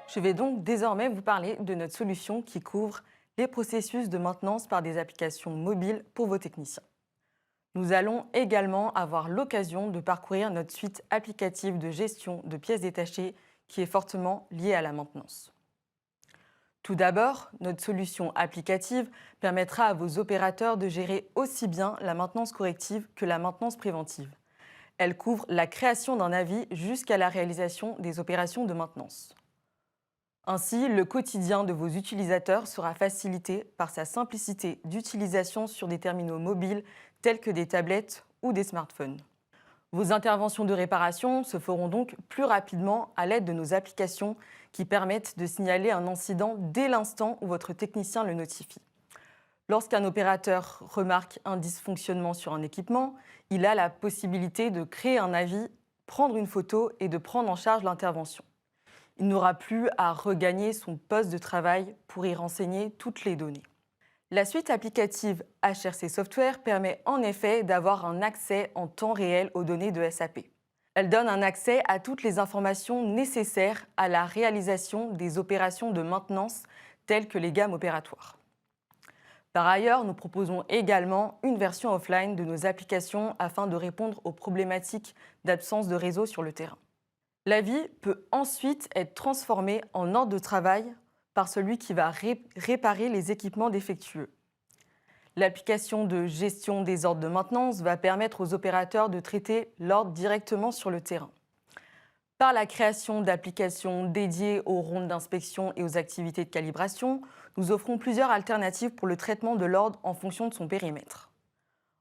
Je vais donc désormais vous parler de notre solution qui couvre les processus de maintenance par des applications mobiles pour vos techniciens. Nous allons également avoir l'occasion de parcourir notre suite applicative de gestion de pièces détachées qui est fortement liée à la maintenance. Tout d'abord, notre solution applicative permettra à vos opérateurs de gérer aussi bien la maintenance corrective que la maintenance préventive. Elle couvre la création d'un avis jusqu'à la réalisation des opérations de maintenance. Ainsi, le quotidien de vos utilisateurs sera facilité par sa simplicité d'utilisation sur des terminaux mobiles tels que des tablettes ou des smartphones. Vos interventions de réparation se feront donc plus rapidement à l'aide de nos applications qui permettent de signaler un incident dès l'instant où votre technicien le notifie. Lorsqu'un opérateur remarque un dysfonctionnement sur un équipement, il a la possibilité de créer un avis, prendre une photo et de prendre en charge l'intervention. Il n'aura plus à regagner son poste de travail pour y renseigner toutes les données. La suite applicative HRC Software permet en effet d'avoir un accès en temps réel aux données de SAP. Elle donne un accès à toutes les informations nécessaires à la réalisation des opérations de maintenance telles que les gammes opératoires. Par ailleurs, nous proposons également une version offline de nos applications afin de répondre aux problématiques d'absence de réseau sur le terrain. L'avis peut ensuite être transformé en ordre de travail par celui qui va réparer les équipements défectueux. L'application de gestion des ordres de maintenance va permettre aux opérateurs de traiter l'ordre directement sur le terrain. Par la création d'applications dédiées aux rondes d'inspection et aux activités de calibration, nous offrons plusieurs alternatives pour le traitement de l'ordre en fonction de son périmètre.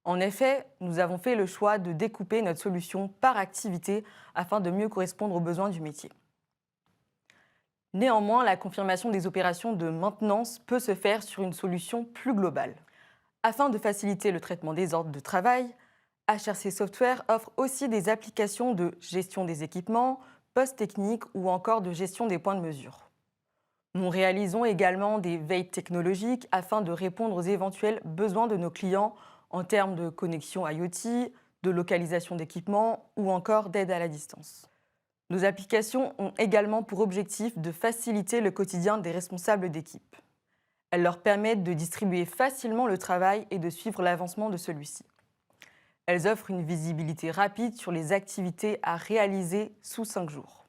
En effet, nous avons fait le choix de découper notre solution par activité afin de mieux correspondre aux besoins du métier. Néanmoins, la confirmation des opérations de maintenance peut se faire sur une solution plus globale. Afin de faciliter le traitement des ordres de travail, HRC Software offre aussi des applications de gestion des équipements, post-technique ou encore de gestion des points de mesure. Nous réalisons également des veilles technologiques afin de répondre aux éventuels besoins de nos clients en termes de connexion IoT, de localisation d'équipements ou encore d'aide à la distance. Nos applications ont également pour objectif de faciliter le quotidien des responsables d'équipe. Elles leur permettent de distribuer facilement le travail et de suivre l'avancement de celui-ci. Elles offrent une visibilité rapide sur les activités à réaliser sous 5 jours.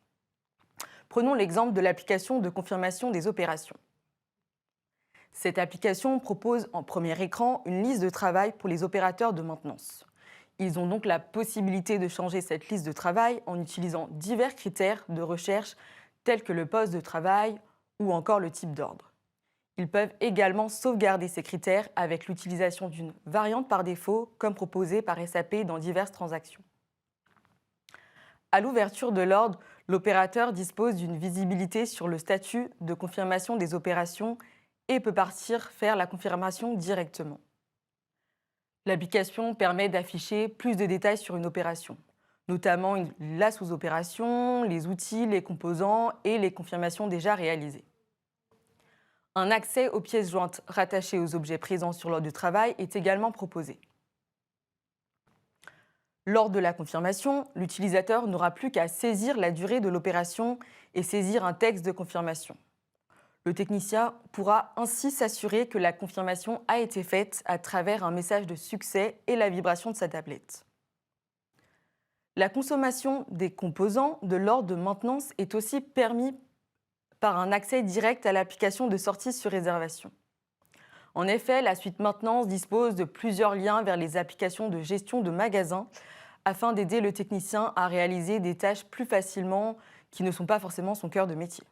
Prenons l'exemple de l'application de confirmation des opérations. Cette application propose en premier écran une liste de travail pour les opérateurs de maintenance. Ils ont donc la possibilité de changer cette liste de travail en utilisant divers critères de recherche tels que le poste de travail ou encore le type d'ordre. Ils peuvent également sauvegarder ces critères avec l'utilisation d'une variante par défaut comme proposée par SAP dans diverses transactions. À l'ouverture de l'ordre, l'opérateur dispose d'une visibilité sur le statut de confirmation des opérations et peut partir faire la confirmation directement. L'application permet d'afficher plus de détails sur une opération, notamment la sous-opération, les outils, les composants et les confirmations déjà réalisées. Un accès aux pièces jointes rattachées aux objets présents sur l'ordre du travail est également proposé. Lors de la confirmation, l'utilisateur n'aura plus qu'à saisir la durée de l'opération et saisir un texte de confirmation. Le technicien pourra ainsi s'assurer que la confirmation a été faite à travers un message de succès et la vibration de sa tablette. La consommation des composants de l'ordre de maintenance est aussi permise par un accès direct à l'application de sortie sur réservation. En effet, la suite maintenance dispose de plusieurs liens vers les applications de gestion de magasins afin d'aider le technicien à réaliser des tâches plus facilement qui ne sont pas forcément son cœur de métier.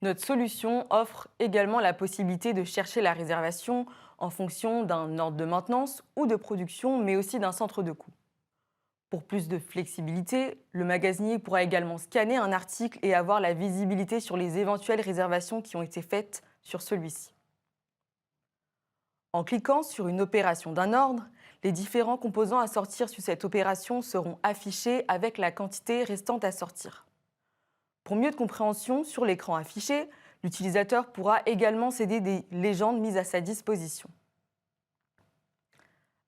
Notre solution offre également la possibilité de chercher la réservation en fonction d'un ordre de maintenance ou de production, mais aussi d'un centre de coût. Pour plus de flexibilité, le magasinier pourra également scanner un article et avoir la visibilité sur les éventuelles réservations qui ont été faites sur celui-ci. En cliquant sur une opération d'un ordre, les différents composants à sortir sur cette opération seront affichés avec la quantité restante à sortir. Pour mieux de compréhension sur l'écran affiché, l'utilisateur pourra également céder des légendes mises à sa disposition.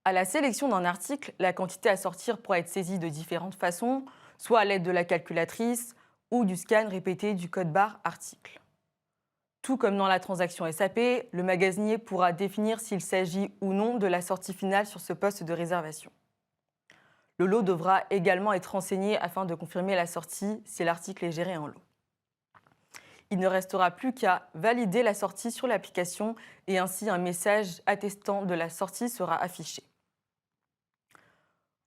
À la sélection d'un article, la quantité à sortir pourra être saisie de différentes façons, soit à l'aide de la calculatrice ou du scan répété du code barre article. Tout comme dans la transaction SAP, le magasinier pourra définir s'il s'agit ou non de la sortie finale sur ce poste de réservation. Le lot devra également être renseigné afin de confirmer la sortie si l'article est géré en lot. Il ne restera plus qu'à valider la sortie sur l'application et ainsi un message attestant de la sortie sera affiché.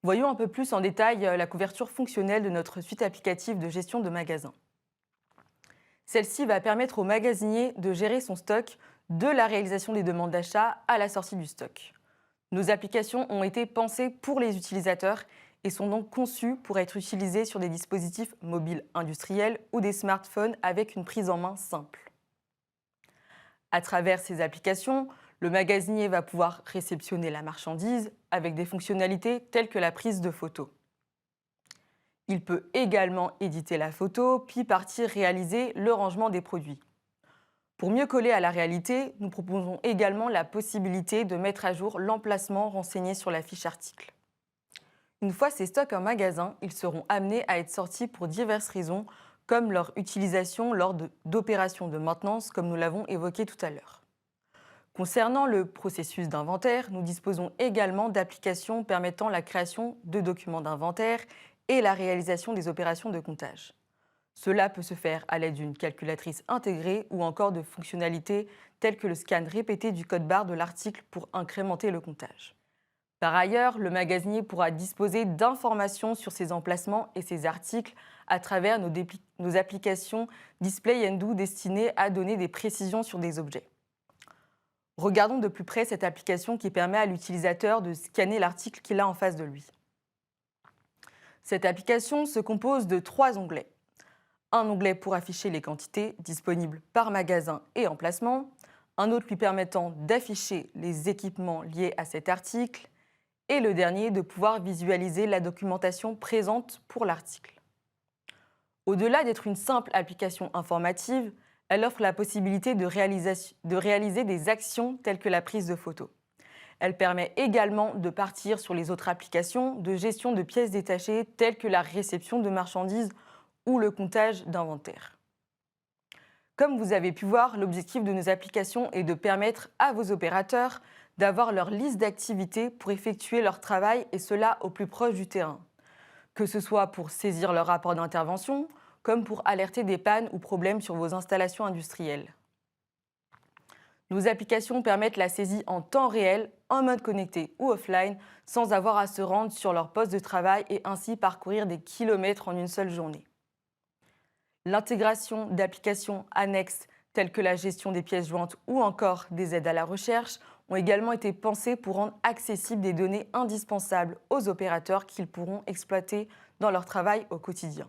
Voyons un peu plus en détail la couverture fonctionnelle de notre suite applicative de gestion de magasins. Celle-ci va permettre au magasinier de gérer son stock de la réalisation des demandes d'achat à la sortie du stock. Nos applications ont été pensées pour les utilisateurs et sont donc conçues pour être utilisées sur des dispositifs mobiles industriels ou des smartphones avec une prise en main simple. À travers ces applications, le magasinier va pouvoir réceptionner la marchandise avec des fonctionnalités telles que la prise de photos. Il peut également éditer la photo, puis partir réaliser le rangement des produits. Pour mieux coller à la réalité, nous proposons également la possibilité de mettre à jour l'emplacement renseigné sur la fiche article. Une fois ces stocks en magasin, ils seront amenés à être sortis pour diverses raisons, comme leur utilisation lors d'opérations de maintenance, comme nous l'avons évoqué tout à l'heure. Concernant le processus d'inventaire, nous disposons également d'applications permettant la création de documents d'inventaire et la réalisation des opérations de comptage. Cela peut se faire à l'aide d'une calculatrice intégrée ou encore de fonctionnalités telles que le scan répété du code barre de l'article pour incrémenter le comptage. Par ailleurs, le magasinier pourra disposer d'informations sur ses emplacements et ses articles à travers nos applications Display and Do destinées à donner des précisions sur des objets. Regardons de plus près cette application qui permet à l'utilisateur de scanner l'article qu'il a en face de lui. Cette application se compose de 3 onglets. Un onglet pour afficher les quantités disponibles par magasin et emplacement, un autre lui permettant d'afficher les équipements liés à cet article, et le dernier de pouvoir visualiser la documentation présente pour l'article. Au-delà d'être une simple application informative, elle offre la possibilité de réaliser des actions telles que la prise de photos. Elle permet également de partir sur les autres applications de gestion de pièces détachées telles que la réception de marchandises ou le comptage d'inventaire. Comme vous avez pu voir, l'objectif de nos applications est de permettre à vos opérateurs d'avoir leur liste d'activités pour effectuer leur travail et cela au plus proche du terrain, que ce soit pour saisir leur rapport d'intervention, comme pour alerter des pannes ou problèmes sur vos installations industrielles. Nos applications permettent la saisie en temps réel, en mode connecté ou offline, sans avoir à se rendre sur leur poste de travail et ainsi parcourir des kilomètres en une seule journée. L'intégration d'applications annexes telles que la gestion des pièces jointes ou encore des aides à la recherche ont également été pensées pour rendre accessibles des données indispensables aux opérateurs qu'ils pourront exploiter dans leur travail au quotidien.